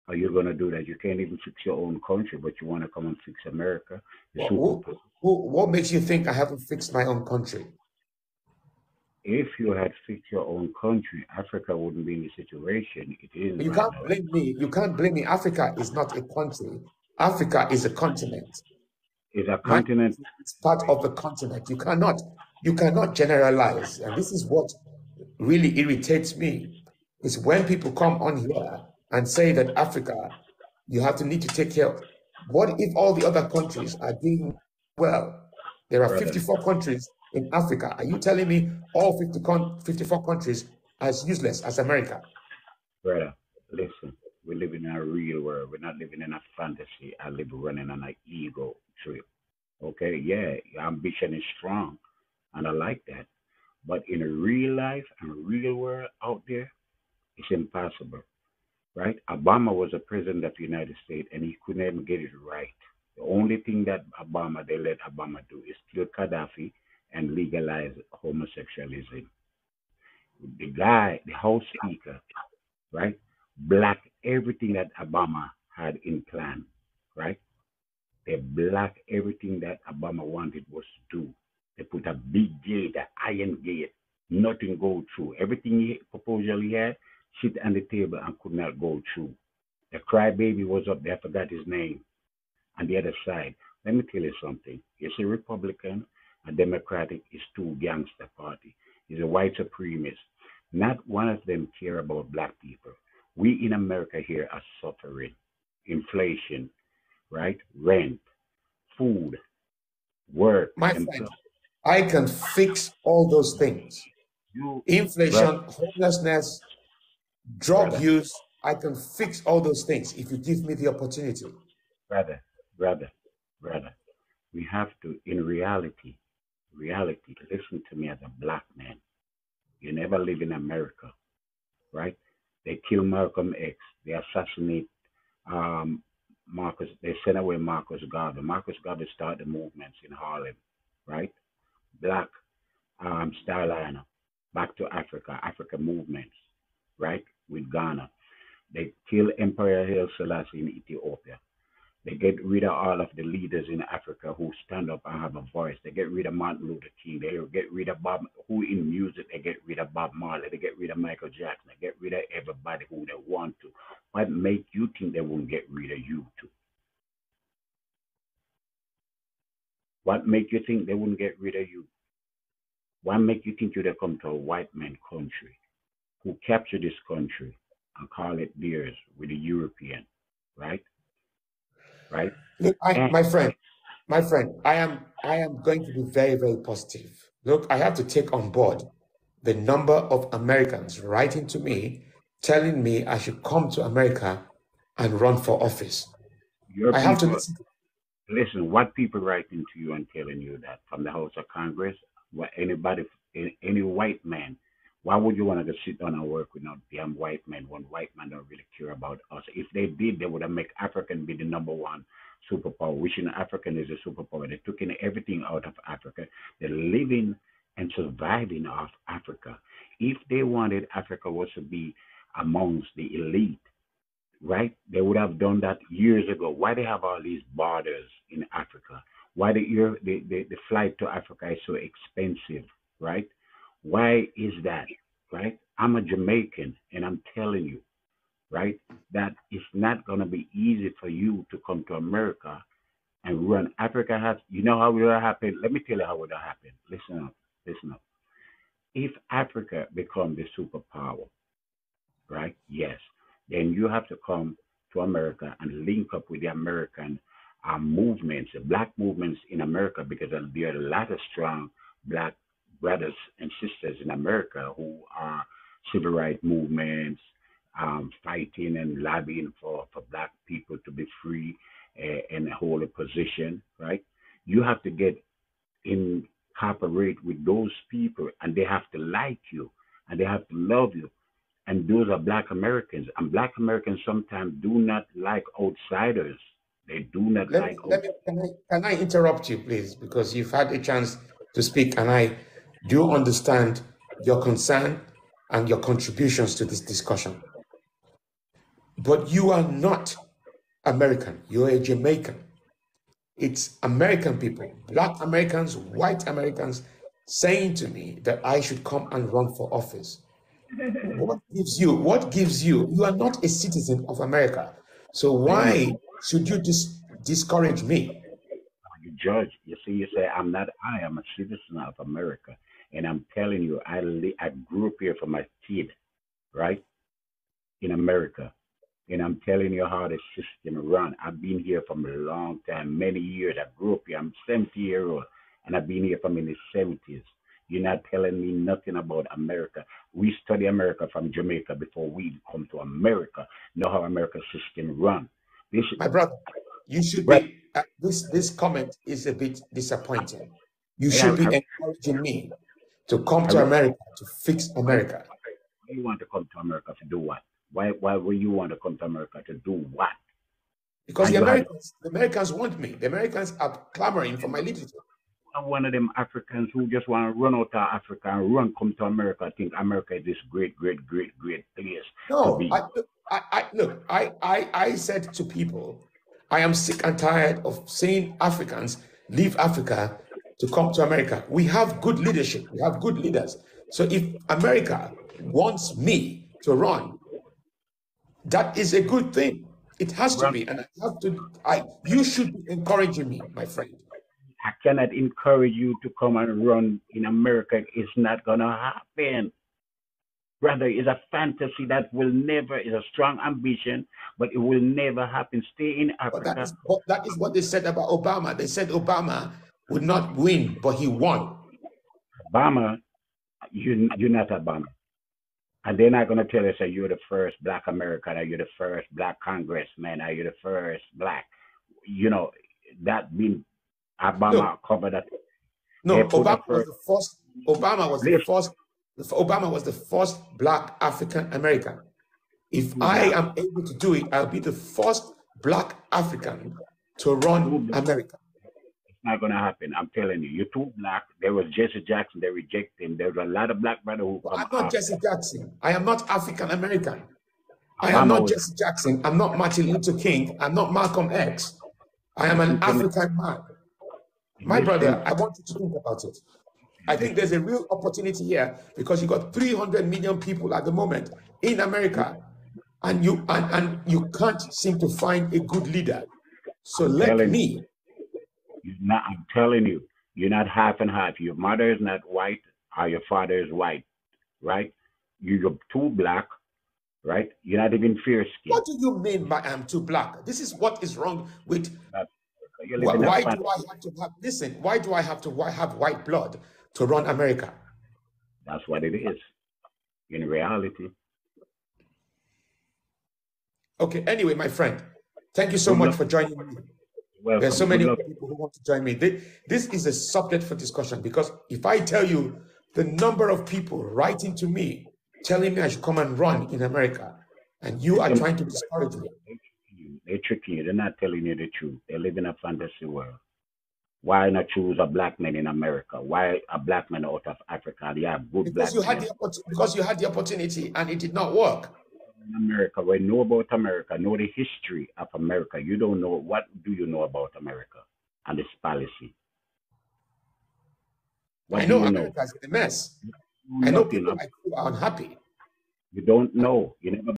Are you gonna do that? You can't even fix your own country, but you want to come and fix America, the What, superpower. what makes you think I haven't fixed my own country? If you had fixed your own country, Africa wouldn't be in the situation it is You right can't now. blame me. You can't blame me. Africa is not a country. Africa is a continent. It's a My continent. country is part of the continent. You cannot generalize. And this is what really irritates me, is when people come on here and say that Africa, you have to need to take care of. What if all the other countries are doing well? There are Brother, 54 countries in Africa. Are you telling me all 54 countries are as useless as America? brother, listen. We live in a real world. We're not living in a fantasy. I live running on an ego trip. Okay, yeah, your ambition is strong, and I like that. But in a real life and real world out there, it's impossible, right? Obama was a president of the United States, and he couldn't even get it right. The only thing that they let Obama do is kill Gaddafi and legalize homosexualism. The guy, the House Speaker, right, blocked everything that Obama had in plan, right? They blocked everything that Obama wanted was to do. They put a big gate, an iron gate, nothing go through. Everything he proposal he had sit on the table and could not go through. The crybaby was up there, I forgot his name, on the other side. Let me tell you something. It's a Republican, a Democratic, it's two gangster party. It's a white supremacist. Not one of them care about black people. We in America here are suffering. Inflation, right? Rent, food, work, My friend, employment. I can fix all those things. You, brother, Inflation, homelessness, drug brother, use, I can fix all those things if you give me the opportunity. brother, brother, brother. We have to, in reality, listen to me as a black man. You never live in America, right? They kill Malcolm X. They assassinate Marcus. They sent away Marcus Garvey. Marcus Garvey started the movements in Harlem, right? Black Starliner, back to Africa, Africa movements, right? With Ghana. They kill Emperor Haile Selassie in Ethiopia. They get rid of all of the leaders in Africa who stand up and have a voice. They get rid of Martin Luther King. They get rid of Bob, who in music, they get rid of Bob Marley. They get rid of Michael Jackson. They get rid of everybody who they want to. What make you think they won't get rid of you too? What make you think they wouldn't get rid of you? What make you think you'd come to a white man country who capture this country and call it theirs with the European, right? Right? Look, And my friend, I am going to be very, very positive. Look, I have to take on board the number of Americans writing to me telling me I should come to America and run for office. your I have to people, listen. listen, what people writing to you and telling you that from the House of Congress, what anybody, any white man, why would you want to sit down and work with no damn white man when white men don't really care about us? If they did, they would have made African be the number one superpower. Wishing African is a superpower. They took in everything out of Africa. They're living and surviving off Africa. If they wanted Africa was to be amongst the elite, right? They would have done that years ago. Why they have all these borders in Africa? Why the flight to Africa is so expensive, right? Why is that, right? I'm a Jamaican, and I'm telling you, right, that it's not gonna be easy for you to come to America and run. Africa has, you know how it will happen. Let me tell you how it will happen. Listen up, listen up. If Africa become the superpower, right? Yes. Then you have to come to America and link up with the American movements, the black movements in America, because there are a lot of strong black brothers and sisters in America who are civil rights movements, fighting and lobbying for black people to be free and hold a position, right? You have to get incorporate with those people, and they have to like you and they have to love you, and those are black Americans. And black Americans sometimes do not like outsiders. They do not like Can I interrupt you, please? Because you've had a chance to speak, and I do understand your concern and your contributions to this discussion. But you are not American. You're a Jamaican. It's American people, Black Americans, white Americans, saying to me that I should come and run for office. You are not a citizen of America. So I know. why should you discourage me? You judge. You see, you say, I am a citizen of America. And I'm telling you, I grew up here from a kid, right, in America. And I'm telling you how the system run. I've been here from a long time, many years. I grew up here. I'm 70-year-old, and I've been here from in the 70s. You're not telling me nothing about America. We study America from Jamaica before we come to America. Know how America's system run. This, My brother, you should but be, this comment is a bit disappointing. You I, should be I, encouraging me to come I, to America to fix why America. you want to come to America to do what? Why will you want to come to America to do what? Because And you had The Americans want me. The Americans are clamoring for my leadership. one of them Africans who just want to run out of Africa and run come to America. Think America is this great, great, great, great place to No, be. look, I said to people, I am sick and tired of seeing Africans leave Africa to come to America. We have good leadership. We have good leaders. So if America wants me to run, that is a good thing. It has to Run. be, and you should be encouraging me, my friend. I cannot encourage you to come and run in America. It's not gonna happen. Rather, it's a fantasy that will never. It's a strong ambition, but it will never happen. Stay in But Africa. that is what they said about Obama. They said Obama would not win, but he won. Obama, you're not Obama. And they're not gonna tell us that you're the first black American, or you're the first black congressman, or you're the first black. You know, that been No, Obama covered that. They no, put a first Obama was the list first, Obama was the first black African American. If to I black, am able to do it, I'll be the first black African to to run black. America. It's not gonna happen. I'm telling you. You're too black. There was Jesse Jackson. They rejected him. There was a lot of black brothers who But come I'm not after. Jesse Jackson. I am not African American. I am Obama not was Jesse Jackson. I'm not Martin Luther King. I'm not Malcolm X. I am listen an to me. African man. My Listen brother, I want you to think about it. I think listen there's a real opportunity here because you got 300 million people at the moment in America, and you can't seem to find a good leader. So I'm let telling me. you, not I'm telling you, you're not half and half. Your mother is not white or your father is white, right? You're too black, right? You're not even fair skinned. What do you mean by I'm too black? This is what is wrong with. You live in a Why fan. do I have to have? Listen, why do I have to have white blood to run America? That's what it is. In reality. Okay. Anyway, my friend, thank you so Good much luck. for joining me. There are so Welcome. Good many luck. other people who want to join me. This is a subject for discussion because if I tell you the number of people writing to me telling me I should come and run in America, and you are Them, trying to discourage me. they're tricking you. They're not telling you the truth. They live in a fantasy world. Why not choose a black man in America? Why a black man out of Africa? They have good Because black you had men the opportunity and it did not work. in America. We know about America, know the history of America. You don't know, what do you know about America and its policy? I What do know you know? America is in a mess. I know Nothing. people like you are unhappy. You don't know. You never